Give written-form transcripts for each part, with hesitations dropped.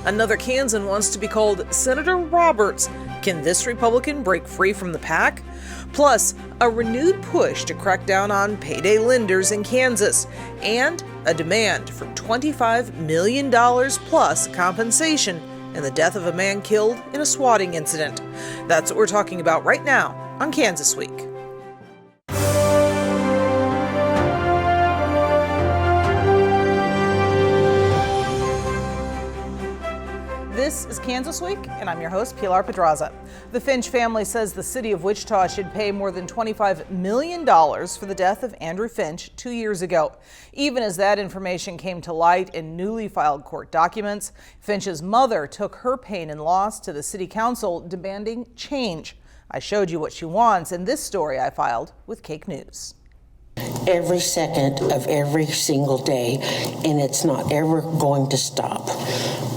Another Kansan wants to be called Senator Roberts. Can this Republican break free from the pack? Plus, a renewed push to crack down on payday lenders in Kansas, and a demand for $25 million plus compensation in the death of a man killed in a swatting incident. That's what we're talking about right now on Kansas Week. This is Kansas Week, and I'm your host, Pilar Pedraza. The Finch family says the city of Wichita should pay more than $25 million for the death of Andrew Finch 2 years ago. Even as that information came to light in newly filed court documents, Finch's mother took her pain and loss to the city council, demanding change. I showed you what she wants in this story I filed with Cake News. Every second of every single day, and it's not ever going to stop.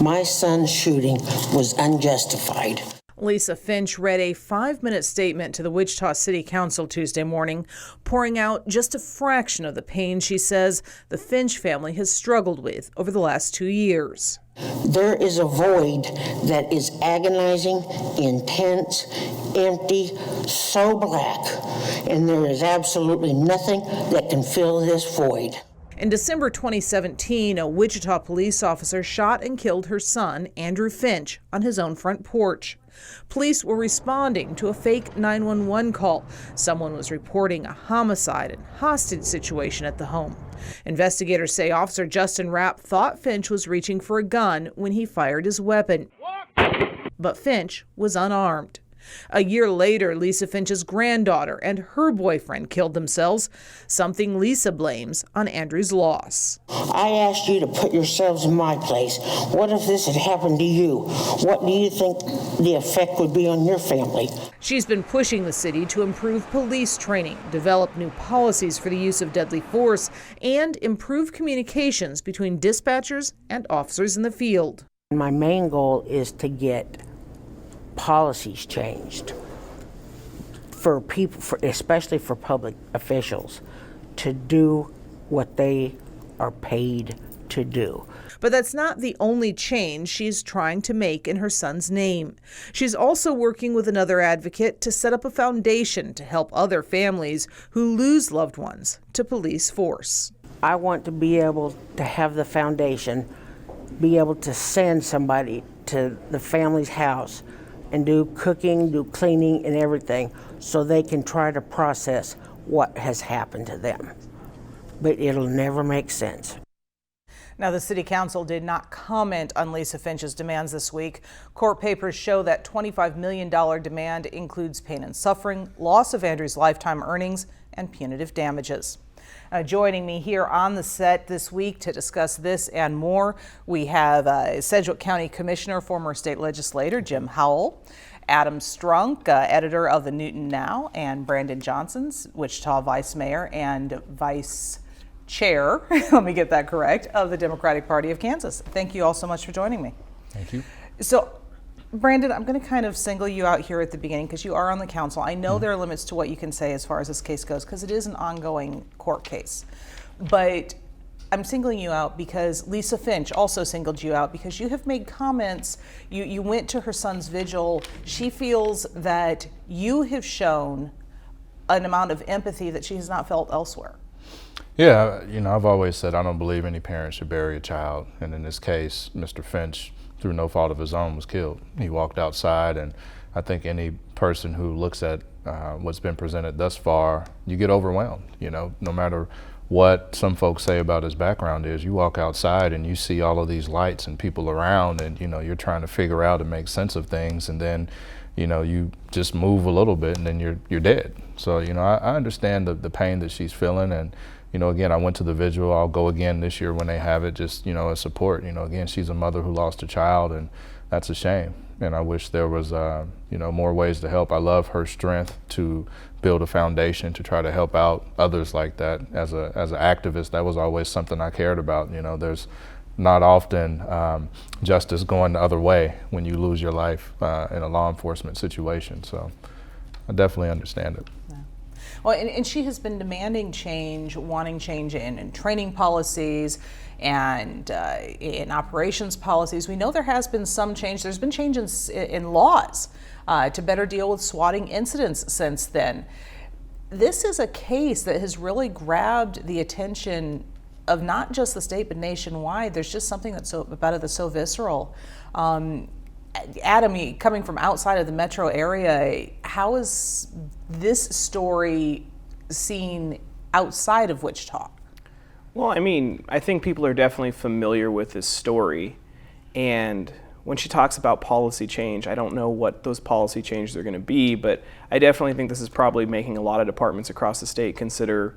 My son's shooting was unjustified. Lisa Finch read a 5-minute statement to the Wichita City Council Tuesday morning, pouring out just a fraction of the pain she says the Finch family has struggled with over the last 2 years. There is a void that is agonizing, intense, empty, so black, and there is absolutely nothing that can fill this void. In December 2017, a Wichita police officer shot and killed her son, Andrew Finch, on his own front porch. Police were responding to a fake 911 call. Someone was reporting a homicide and hostage situation at the home. Investigators say Officer Justin Rapp thought Finch was reaching for a gun when he fired his weapon. But Finch was unarmed. A year later, Lisa Finch's granddaughter and her boyfriend killed themselves, something Lisa blames on Andrew's loss. I asked you to put yourselves in my place. What if this had happened to you? What do you think the effect would be on your family? She's been pushing the city to improve police training, develop new policies for the use of deadly force, and improve communications between dispatchers and officers in the field. My main goal is to get policies changed for people, especially for public officials, to do what they are paid to do. But that's not the only change she's trying to make in her son's name. She's also working with another advocate to set up a foundation to help other families who lose loved ones to police force. I want to be able to have the foundation be able to send somebody to the family's house and do cooking, do cleaning and everything, so they can try to process what has happened to them. But it'll never make sense. Now, the city council did not comment on Lisa Finch's demands this week. Court papers show that $25 million demand includes pain and suffering, loss of Andrew's lifetime earnings, and punitive damages. Joining me here on the set this week to discuss this and more, we have Sedgwick County Commissioner, former state legislator Jim Howell, Adam Strunk, editor of the Newton Now, and Brandon Johnson, Wichita Vice Mayor and Vice Chair, let me get that correct, of the Democratic Party of Kansas. Thank you all so much for joining me. Thank you. So, Brandon, I'm going to kind of single you out here at the beginning because you are on the council. I know there are limits to what you can say as far as this case goes because it is an ongoing court case. But I'm singling you out because Lisa Finch also singled you out because you have made comments. You went to her son's vigil. She feels that you have shown an amount of empathy that she has not felt elsewhere. Yeah, I've always said I don't believe any parent should bury a child. And in this case, Mr. Finch, through no fault of his own, was killed. He walked outside, and I think any person who looks at what's been presented thus far, you get overwhelmed. No matter what some folks say about his background is, you walk outside and you see all of these lights and people around, and you're trying to figure out and make sense of things, and then you just move a little bit and then you're dead. So I understand the pain that she's feeling, and again, I went to the vigil. I'll go again this year when they have it, just, as support. Again, she's a mother who lost a child, and that's a shame. And I wish there was, more ways to help. I love her strength to build a foundation to try to help out others like that. As an activist, that was always something I cared about. There's not often justice going the other way when you lose your life in a law enforcement situation. So I definitely understand it. Yeah. Well, and she has been demanding change, wanting change in training policies and in operations policies. We know there has been some change. There's been change in laws to better deal with swatting incidents since then. This is a case that has really grabbed the attention of not just the state, but nationwide. There's just something that's about it that's so visceral. Adam, coming from outside of the metro area, how is this story seen outside of Wichita? Well, I mean, I think people are definitely familiar with this story. And when she talks about policy change, I don't know what those policy changes are going to be, but I definitely think this is probably making a lot of departments across the state consider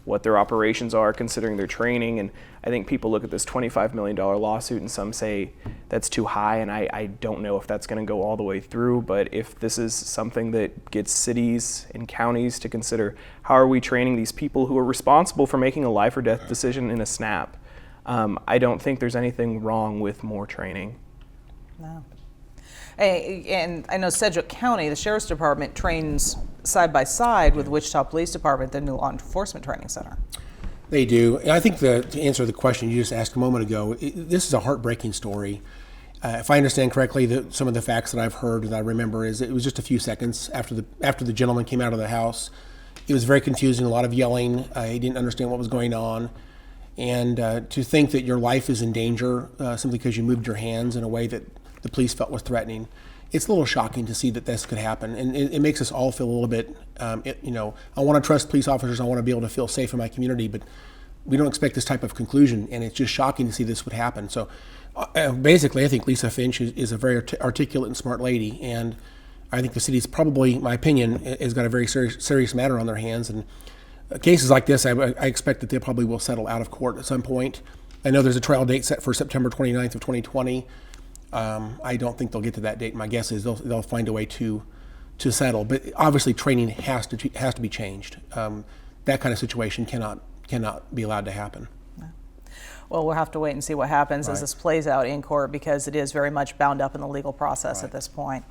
what their operations are, considering their training. And I think people look at this $25 million lawsuit and some say that's too high, and I don't know if that's going to go all the way through. But if this is something that gets cities and counties to consider, how are we training these people who are responsible for making a life or death decision in a snap? I don't think there's anything wrong with more training. No. And I know Sedgwick County, the Sheriff's Department, trains side by side with Wichita Police Department, the new law enforcement training center. They do. And I think to answer the question you just asked a moment ago, this is a heartbreaking story. If I understand correctly, some of the facts that I've heard that I remember is it was just a few seconds after the gentleman came out of the house. It was very confusing, a lot of yelling. He didn't understand what was going on. And to think that your life is in danger simply because you moved your hands in a way that the police felt was threatening, it's a little shocking to see that this could happen. And it makes us all feel a little bit, I want to trust police officers, I want to be able to feel safe in my community, but we don't expect this type of conclusion, and it's just shocking to see this would happen. So basically, I think Lisa Finch is a very articulate and smart lady, and I think the city's probably, in my opinion, has got a very serious matter on their hands. And cases like this, I expect that they probably will settle out of court at some point. I know there's a trial date set for September 29th of 2020. I don't think they'll get to that date. My guess is they'll find a way to settle. But obviously, training has to be changed. That kind of situation cannot be allowed to happen. Well, we'll have to wait and see what happens as this plays out in court, because it is very much bound up in the legal process at this point.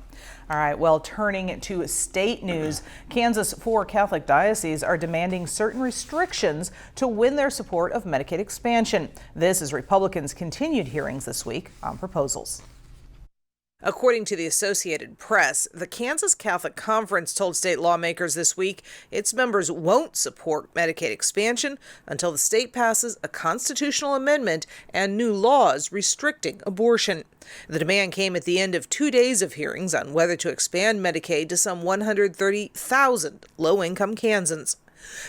All right, well, turning to state news, Kansas 4 Catholic dioceses are demanding certain restrictions to win their support of Medicaid expansion. This as Republicans continued hearings this week on proposals. According to the Associated Press, the Kansas Catholic Conference told state lawmakers this week its members won't support Medicaid expansion until the state passes a constitutional amendment and new laws restricting abortion. The demand came at the end of 2 days of hearings on whether to expand Medicaid to some 130,000 low-income Kansans.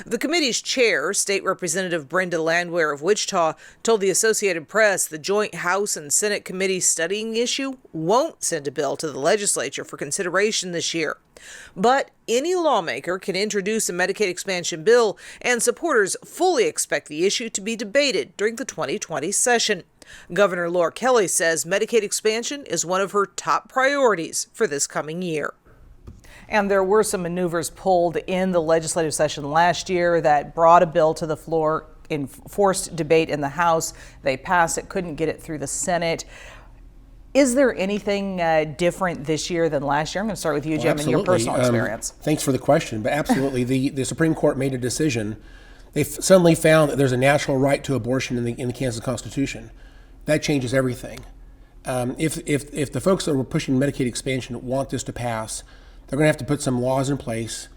The committee's chair, State Representative Brenda Landwehr of Wichita, told the Associated Press the joint House and Senate committee studying the issue won't send a bill to the legislature for consideration this year. But any lawmaker can introduce a Medicaid expansion bill, and supporters fully expect the issue to be debated during the 2020 session. Governor Laura Kelly says Medicaid expansion is one of her top priorities for this coming year. And there were some maneuvers pulled in the legislative session last year that brought a bill to the floor in forced debate in the House. They passed it, couldn't get it through the Senate. Is there anything different this year than last year? I'm going to start with you, Jim, and your personal experience. Thanks for the question, but absolutely, the Supreme Court made a decision. They suddenly found that there's a natural right to abortion in the Kansas Constitution. That changes everything. If the folks that were pushing Medicaid expansion want this to pass, they're going to have to put some laws in place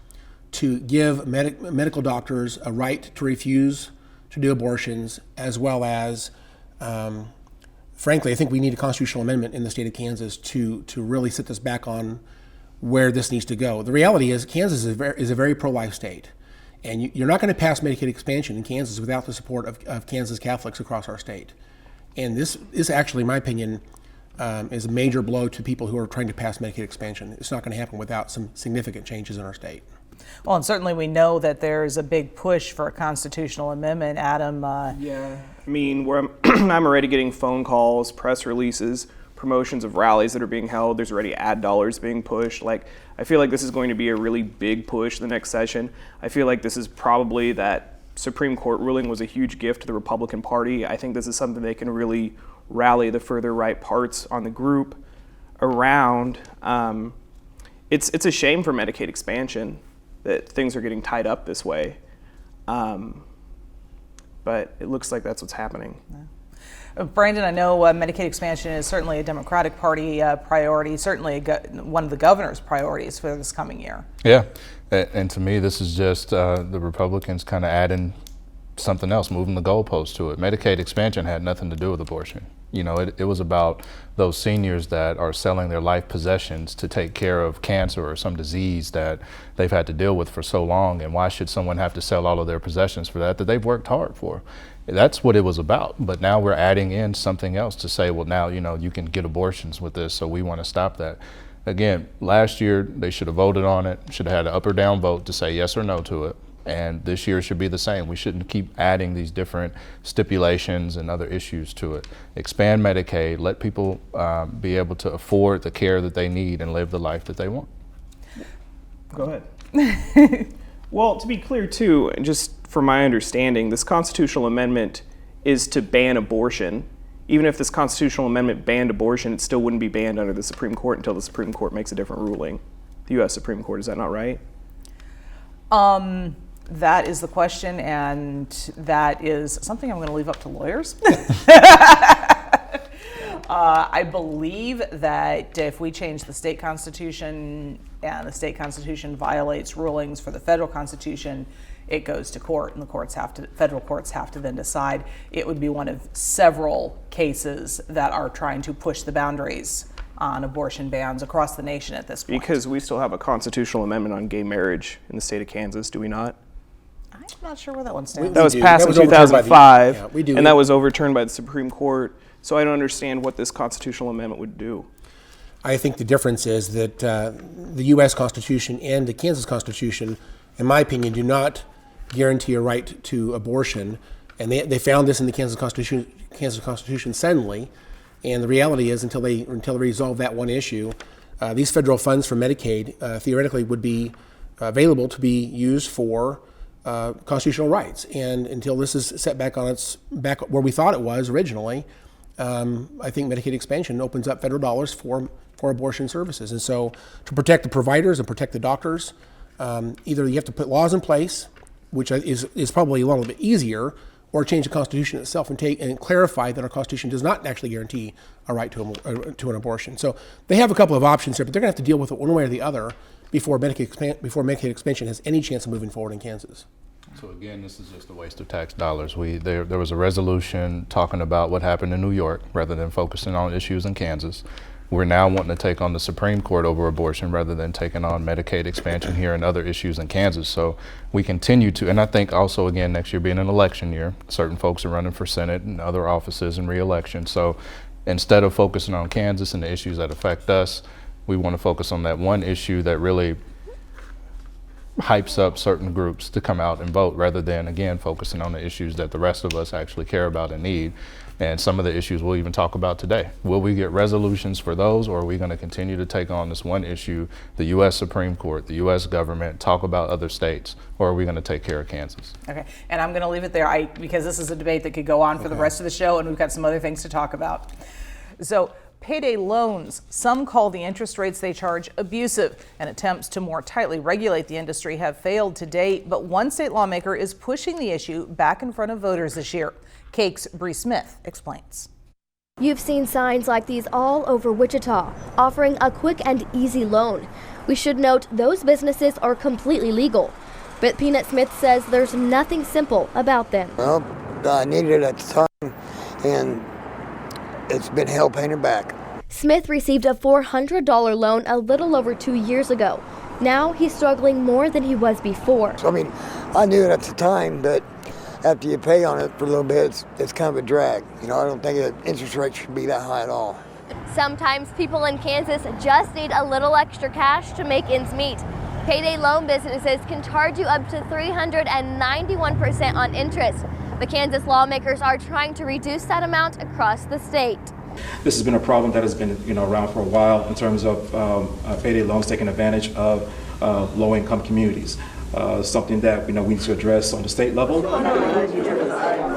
to give medical doctors a right to refuse to do abortions, as well as, frankly, I think we need a constitutional amendment in the state of Kansas to really set this back on where this needs to go. The reality is Kansas is a very pro-life state, and you're not going to pass Medicaid expansion in Kansas without the support of Kansas Catholics across our state. And this is actually, in my opinion, is a major blow to people who are trying to pass Medicaid expansion. It's not going to happen without some significant changes in our state. Well, and certainly we know that there's a big push for a constitutional amendment. Adam? Yeah, I mean, I'm already getting phone calls, press releases, promotions of rallies that are being held. There's already ad dollars being pushed. I feel like this is going to be a really big push the next session. I feel like this is probably that Supreme Court ruling was a huge gift to the Republican Party. I think this is something they can really rally the further right parts on the group around. It's a shame for Medicaid expansion. that things are getting tied up this way. But it looks like that's what's happening. Brandon, I know Medicaid expansion is certainly a Democratic Party priority, certainly one of the governor's priorities for this coming year. Yeah, and to me, this is just the Republicans kind of adding something else, moving the goalpost to it. Medicaid expansion had nothing to do with abortion. You know, it was about those seniors that are selling their life possessions to take care of cancer or some disease that they've had to deal with for so long. And why should someone have to sell all of their possessions for that they've worked hard for? That's what it was about. But now we're adding in something else to say, well, now, you know, you can get abortions with this, so we want to stop that. Again, last year they should have voted on it, should have had an up or down vote to say yes or no to it. And this year should be the same. We shouldn't keep adding these different stipulations and other issues to it. Expand Medicaid, let people be able to afford the care that they need and live the life that they want. Go ahead. Well, to be clear too, just from my understanding, this constitutional amendment is to ban abortion. Even if this constitutional amendment banned abortion, it still wouldn't be banned under the Supreme Court until the Supreme Court makes a different ruling. The U.S. Supreme Court, is that not right? That is the question, and that is something I'm going to leave up to lawyers. I believe that if we change the state constitution and the state constitution violates rulings for the federal constitution, it goes to court, and federal courts have to then decide. It would be one of several cases that are trying to push the boundaries on abortion bans across the nation at this point. Because we still have a constitutional amendment on gay marriage in the state of Kansas, do we not? I'm not sure where that one stands. That was do. passed That in was overturned by the- 2005, yeah, we do. and that was overturned by the Supreme Court. So I don't understand what this constitutional amendment would do. I think the difference is that the U.S. Constitution and the Kansas Constitution, in my opinion, do not guarantee a right to abortion. And they found this in the Kansas Constitution suddenly. And the reality is, until they resolve that one issue, these federal funds for Medicaid theoretically would be available to be used for constitutional rights. And until this is set back where we thought it was originally, I think Medicaid expansion opens up federal dollars for abortion services. And so to protect the providers and protect the doctors, either you have to put laws in place, which is probably a little bit easier, or change the Constitution itself and clarify that our Constitution does not actually guarantee a right to an abortion. So they have a couple of options here, but they're going to have to deal with it one way or the other before Medicaid expansion has any chance of moving forward in Kansas. So again, this is just a waste of tax dollars. There was a resolution talking about what happened in New York rather than focusing on issues in Kansas. We're now wanting to take on the Supreme Court over abortion rather than taking on Medicaid expansion here and other issues in Kansas. So we continue to, and I think also again next year being an election year, certain folks are running for Senate and other offices and re-election. So instead of focusing on Kansas and the issues that affect us, we want to focus on that one issue that really hypes up certain groups to come out and vote rather than, again, focusing on the issues that the rest of us actually care about and need. And some of the issues we'll even talk about today. Will we get resolutions for those, or are we going to continue to take on this one issue, the U.S. Supreme Court, the U.S. government, talk about other states, or are we going to take care of Kansas? Okay, and I'm going to leave it there because this is a debate that could go on for the rest of the show, and we've got some other things to talk about. So, payday loans, some call the interest rates they charge abusive, and attempts to more tightly regulate the industry have failed to date, but one state lawmaker is pushing the issue back in front of voters this year. Cake's Bree Smith explains. You've seen signs like these all over Wichita, offering a quick and easy loan. We should note those businesses are completely legal, but Peanut Smith says there's nothing simple about them. Well, I needed it at the time, and it's been hell paying back. Smith received a $400 loan a little over 2 years ago. Now he's struggling more than he was before. So, I mean, I knew it at the time, but after you pay on it for a little bit, it's kind of a drag. You know, I don't think the interest rate should be that high at all. Sometimes people in Kansas just need a little extra cash to make ends meet. Payday loan businesses can charge you up to 391% on interest. The Kansas lawmakers are trying to reduce that amount across the state. This has been a problem that has been around for a while in terms of payday loans taking advantage of low-income communities. Something that we need to address on the state level.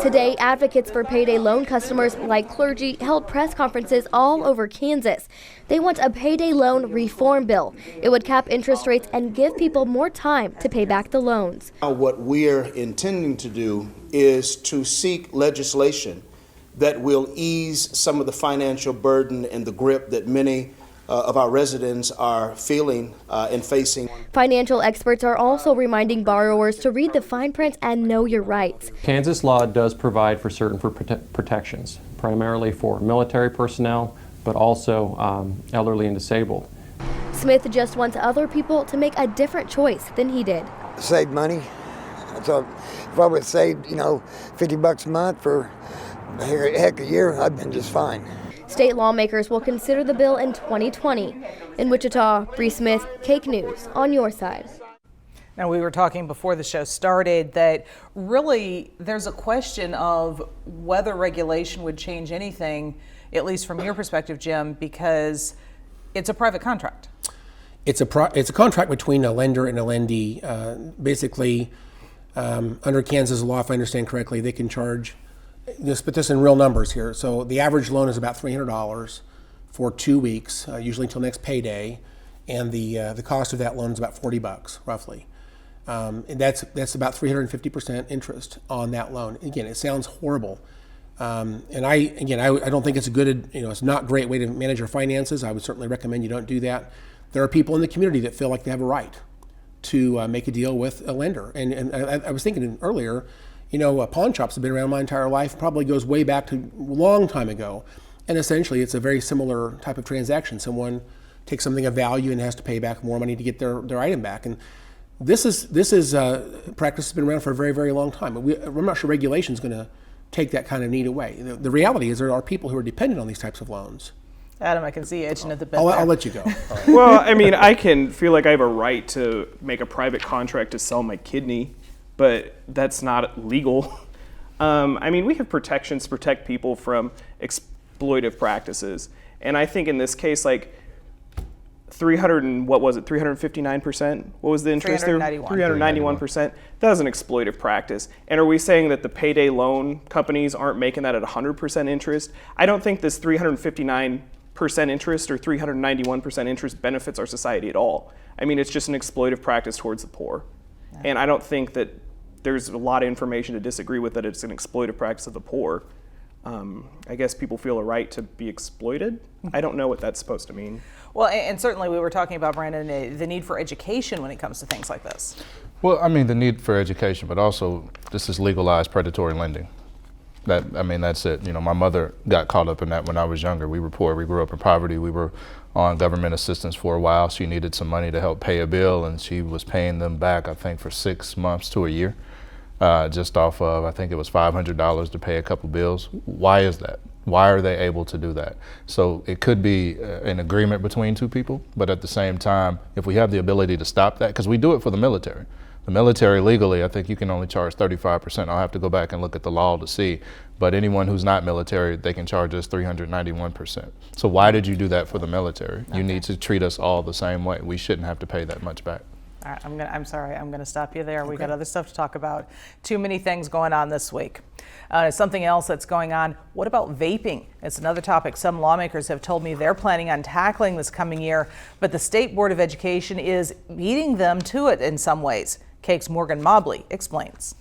Today, advocates for payday loan customers like clergy held press conferences all over Kansas. They want a payday loan reform bill. It would cap interest rates and give people more time to pay back the loans. What we're intending to do is to seek legislation that will ease some of the financial burden and the grip that many of our residents are feeling and facing. Financial experts are also reminding borrowers to read the fine print and know your rights. Kansas law does provide for certain protections, primarily for military personnel, but also elderly and disabled. Smith just wants other people to make a different choice than he did. Save money. So if I would save, $50 a month for heck a year, I've been just fine. State lawmakers will consider the bill in 2020. In Wichita, Bree Smith, Cake News, on your side. Now, we were talking before the show started that really there's a question of whether regulation would change anything, at least from your perspective, Jim, because it's a private contract. It's a contract between a lender and a lendee. Basically, under Kansas law, if I understand correctly, they can charge. Just put this in real numbers here. So the average loan is about $300 for 2 weeks, usually until next payday, and the cost of that loan is about $40 roughly. And that's about 350% interest on that loan. Again, it sounds horrible, and I don't think it's a good, it's not a great way to manage your finances. I would certainly recommend you don't do that. There are people in the community that feel like they have a right to make a deal with a lender, and I was thinking earlier. Pawn shops have been around my entire life, probably goes way back to a long time ago. And essentially, it's a very similar type of transaction. Someone takes something of value and has to pay back more money to get their item back. And this is practice has been around for a very, very long time. I'm not sure regulation is going to take that kind of need away. The reality is there are people who are dependent on these types of loans. Adam, I can see you itching at the bit. I'll let you go. Right. Well, I mean, I can feel like I have a right to make a private contract to sell my kidney, but that's not legal. I mean, we have protections to protect people from exploitive practices. And I think in this case, like 359%? What was the interest there? 391%. That was an exploitive practice. And are we saying that the payday loan companies aren't making that at 100% interest? I don't think this 359% interest or 391% interest benefits our society at all. I mean, it's just an exploitive practice towards the poor. Yeah. And I don't think that there's a lot of information to disagree with that it's an exploitive practice of the poor. I guess people feel a right to be exploited. I don't know what that's supposed to mean. Well, and certainly we were talking about, Brandon, the need for education when it comes to things like this. Well, I mean, the need for education, but also this is legalized predatory lending. That's it. My mother got caught up in that when I was younger. We were poor. We grew up in poverty. We were on government assistance for a while. She needed some money to help pay a bill, and she was paying them back, I think, for 6 months to a year. Just off of, I think it was $500 to pay a couple bills. Why is that? Why are they able to do that? So it could be an agreement between two people, but at the same time, if we have the ability to stop that, because we do it for the military. The military legally, I think you can only charge 35%. I'll have to go back and look at the law to see. But anyone who's not military, they can charge us 391%. So why did you do that for the military? Okay. You need to treat us all the same way. We shouldn't have to pay that much back. All right, I'm sorry, I'm going to stop you there. Okay. We've got other stuff to talk about. Too many things going on this week. Something else that's going on, what about vaping? It's another topic some lawmakers have told me they're planning on tackling this coming year, but the State Board of Education is beating them to it in some ways. Cake's Morgan Mobley explains.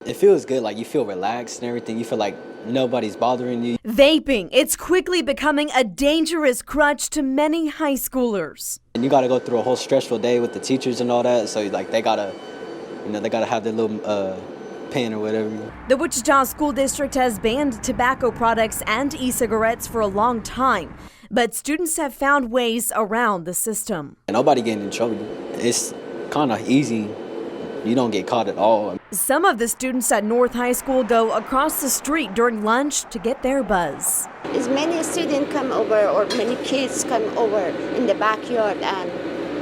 It feels good, like you feel relaxed and everything. You feel like nobody's bothering you. Vaping, it's quickly becoming a dangerous crutch to many high schoolers. And you got to go through a whole stressful day with the teachers and all that, so like they got to have their little pen or whatever. The Wichita School District has banned tobacco products and e-cigarettes for a long time, but students have found ways around the system. And nobody getting in trouble. It's kind of easy. You don't get caught at all. Some of the students at North High School go across the street during lunch to get their buzz. As many students come over or many kids come over in the backyard and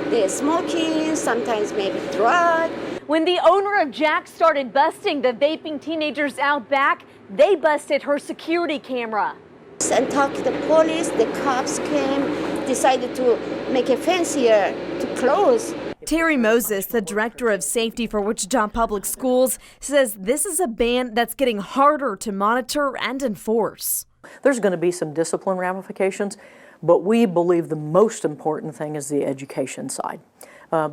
they're smoking, sometimes maybe drug. When the owner of Jack started busting the vaping teenagers out back, they busted her security camera. And talked to the police, the cops came, decided to make a fence here to close. Terry Moses, the director of safety for Wichita Public Schools, says this is a ban that's getting harder to monitor and enforce. There's going to be some discipline ramifications, but we believe the most important thing is the education side,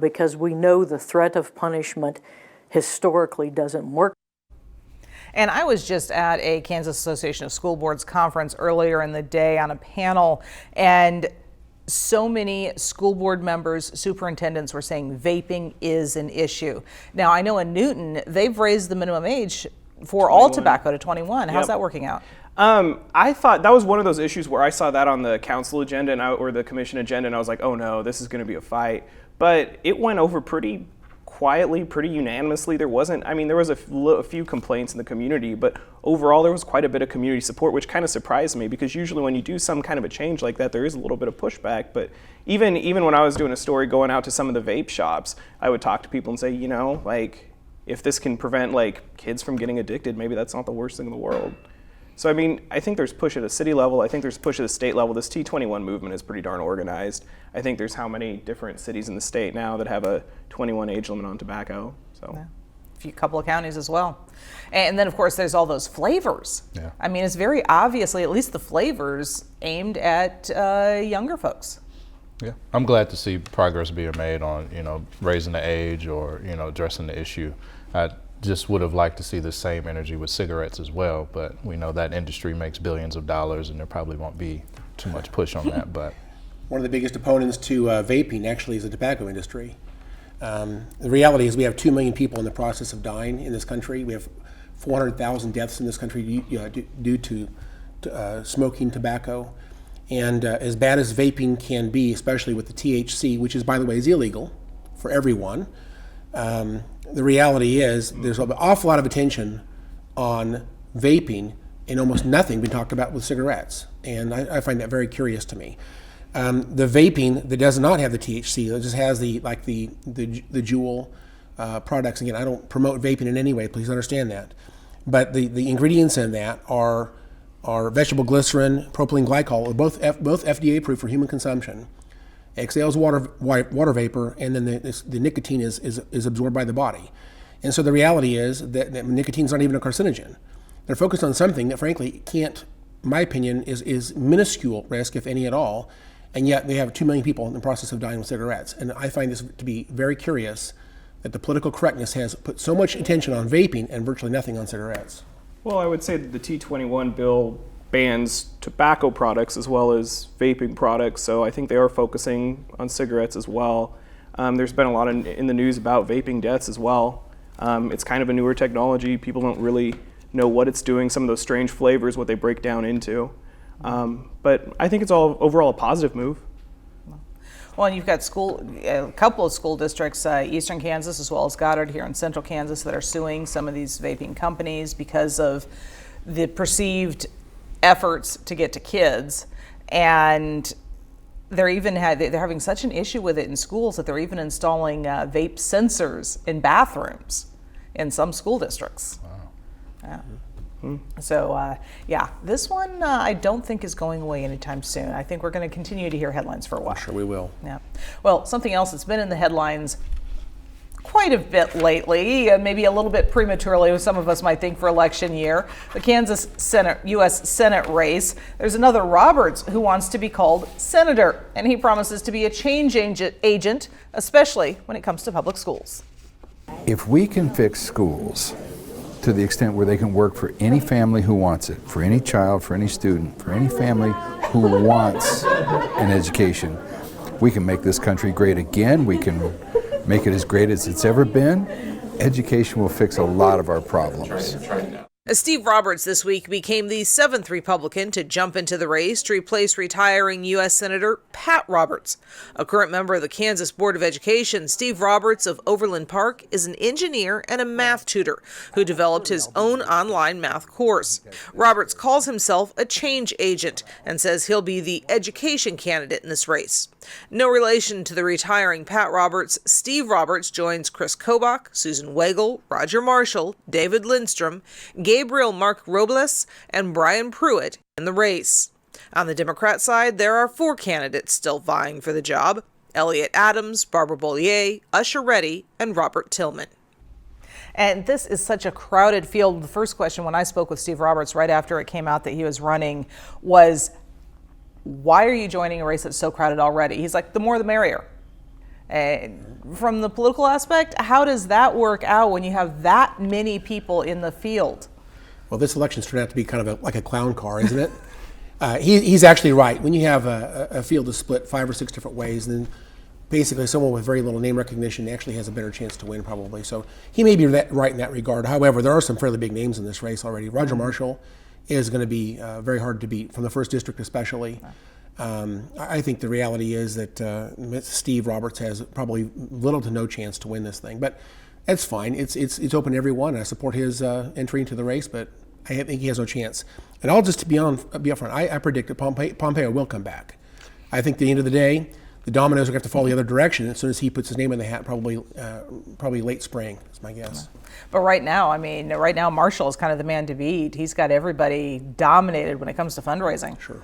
because we know the threat of punishment historically doesn't work. And I was just at a Kansas Association of School Boards conference earlier in the day on a panel, and so many school board members, superintendents were saying vaping is an issue. Now, I know in Newton, they've raised the minimum age for 21. All tobacco to 21. How's that working out? I thought that was one of those issues where I saw that on the council agenda or the commission agenda, and I was like, oh no, this is going to be a fight. But it went over pretty quietly, pretty unanimously. There was a few complaints in the community, but overall there was quite a bit of community support, which kind of surprised me, because usually when you do some kind of a change like that, there is a little bit of pushback. But even when I was doing a story going out to some of the vape shops, I would talk to people and say, if this can prevent kids from getting addicted, maybe that's not the worst thing in the world. So I think there's push at a city level. I think there's push at a state level. This T21 movement is pretty darn organized. I think there's how many different cities in the state now that have a 21 age limit on tobacco. So, a couple of counties as well. And then of course there's all those flavors. Yeah. It's very obviously, at least the flavors, aimed at younger folks. Yeah, I'm glad to see progress being made on raising the age or addressing the issue. I just would have liked to see the same energy with cigarettes as well, but we know that industry makes billions of dollars and there probably won't be too much push on that. But one of the biggest opponents to vaping actually is the tobacco industry. The reality is we have 2 million people in the process of dying in this country. We have 400,000 deaths in this country due to smoking tobacco. And as bad as vaping can be, especially with the THC, which is, by the way, is illegal for everyone, the reality is there's an awful lot of attention on vaping and almost nothing being talked about with cigarettes. And I find that very curious to me. The vaping that does not have the THC, it just has the Juul products. Again, I don't promote vaping in any way, please understand that. But the ingredients in that are vegetable glycerin, propylene glycol, both FDA approved for human consumption. Exhales water vapor, and then the nicotine is absorbed by the body. And so the reality is that nicotine is not even a carcinogen. They're focused on something that frankly can't, in my opinion, is minuscule risk, if any at all, and yet they have 2 million people in the process of dying with cigarettes. And I find this to be very curious that the political correctness has put so much attention on vaping and virtually nothing on cigarettes. Well, I would say that the T21 bill bans tobacco products as well as vaping products, so I think they are focusing on cigarettes as well. There's been a lot in the news about vaping deaths as well. It's kind of a newer technology. People don't really know what it's doing, some of those strange flavors, what they break down into. But I think it's all overall a positive move. Well, and you've got a couple of school districts, eastern Kansas as well as Goddard here in central Kansas, that are suing some of these vaping companies because of the perceived efforts to get to kids, and they're having such an issue with it in schools that they're even installing vape sensors in bathrooms in some school districts. Wow. Yeah. So this one I don't think is going away anytime soon. I think we're going to continue to hear headlines for a while. I'm sure we will. Yeah. Well, something else that's been in the headlines quite a bit lately, maybe a little bit prematurely, some of us might think, for election year, the Kansas U.S. Senate race. There's another Roberts who wants to be called senator, and he promises to be a change agent, especially when it comes to public schools. If we can fix schools to the extent where they can work for any family who wants it, for any child, for any student, for any family who wants an education, we can make this country great again. We can make it as great as it's ever been. Education will fix a lot of our problems. Steve Roberts this week became the 7th Republican to jump into the race to replace retiring U.S. Senator Pat Roberts. A current member of the Kansas Board of Education, Steve Roberts of Overland Park is an engineer and a math tutor who developed his own online math course. Roberts calls himself a change agent and says he'll be the education candidate in this race. No relation to the retiring Pat Roberts, Steve Roberts joins Chris Kobach, Susan Wagle, Roger Marshall, David Lindstrom, Gabriel Mark Robles, and Brian Pruitt in the race. On the Democrat side, there are 4 candidates still vying for the job. Elliott Adams, Barbara Bollier, Usher Reddy, and Robert Tillman. And this is such a crowded field. The first question when I spoke with Steve Roberts right after it came out that he was running was, why are you joining a race that's so crowded already? He's like, the more the merrier. And from the political aspect, how does that work out when you have that many people in the field? Well, this election's turned out to be kind of like a clown car, isn't it? He's actually right. When you have a field is split 5 or 6 different ways, then basically someone with very little name recognition actually has a better chance to win, probably. So he may be right in that regard. However, there are some fairly big names in this race already. Roger Marshall is going to be very hard to beat, from the 1st District especially. I think the reality is that Steve Roberts has probably little to no chance to win this thing, but that's fine. It's open to everyone. I support his entry into the race, but I think he has no chance. And I'll just be upfront. I predict that Pompeo will come back. I think at the end of the day, the dominoes are going to have to fall the other direction as soon as he puts his name in the hat. Probably late spring is my guess. But right now, Marshall is kind of the man to beat. He's got everybody dominated when it comes to fundraising. Sure.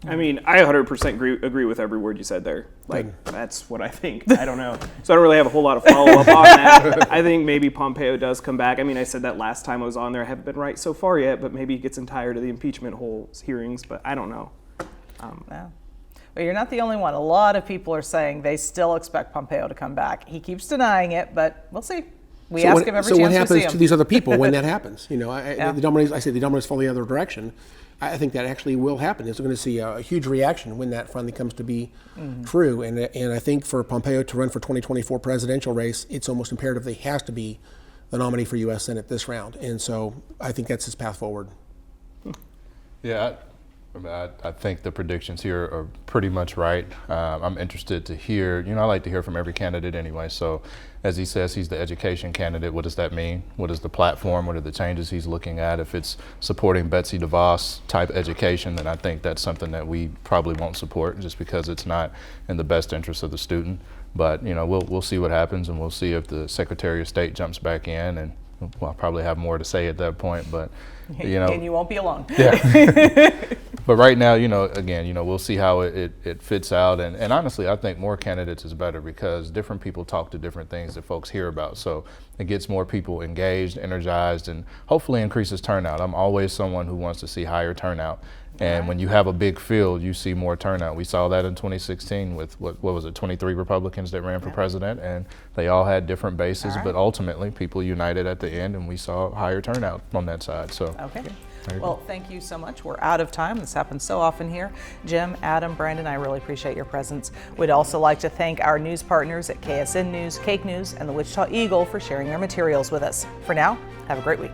I mean, I 100% agree with every word you said there. Like, that's what I think. I don't know. So I don't really have a whole lot of follow-up on that. I think maybe Pompeo does come back. I mean, I said that last time I was on there. I haven't been right so far yet, but maybe he gets tired of the impeachment whole hearings, but I don't know. Yeah. Well, you're not the only one. A lot of people are saying they still expect Pompeo to come back. He keeps denying it, but we'll see. We ask him every chance we see him. So what happens to these other people when that happens? You know, the dominoes fall the other direction. I think that actually will happen. We're going to see a huge reaction when that finally comes to be true. And I think for Pompeo to run for 2024 presidential race, it's almost imperative that he has to be the nominee for U.S. Senate this round. And so I think that's his path forward. Yeah, I think the predictions here are pretty much right. I'm interested to hear, I like to hear from every candidate anyway. So as he says, he's the education candidate. What does that mean? What is the platform? What are the changes he's looking at? If it's supporting Betsy DeVos type education, then I think that's something that we probably won't support just because it's not in the best interest of the student. But, we'll see what happens, and we'll see if the Secretary of State jumps back in, and I'll probably have more to say at that point. But, And you won't be alone. Yeah. But right now, again, we'll see how it fits out. And honestly, I think more candidates is better because different people talk to different things that folks hear about. So it gets more people engaged, energized, and hopefully increases turnout. I'm always someone who wants to see higher turnout. And when you have a big field, you see more turnout. We saw that in 2016 with, what was it, 23 Republicans that ran for president, and they all had different bases, but ultimately people united at the end, and we saw higher turnout on that side. So. Okay. Well, thank you so much. We're out of time. This happens so often here. Jim, Adam, Brandon, I really appreciate your presence. We'd also like to thank our news partners at KSN News, Cake News, and the Wichita Eagle for sharing their materials with us. For now, have a great week.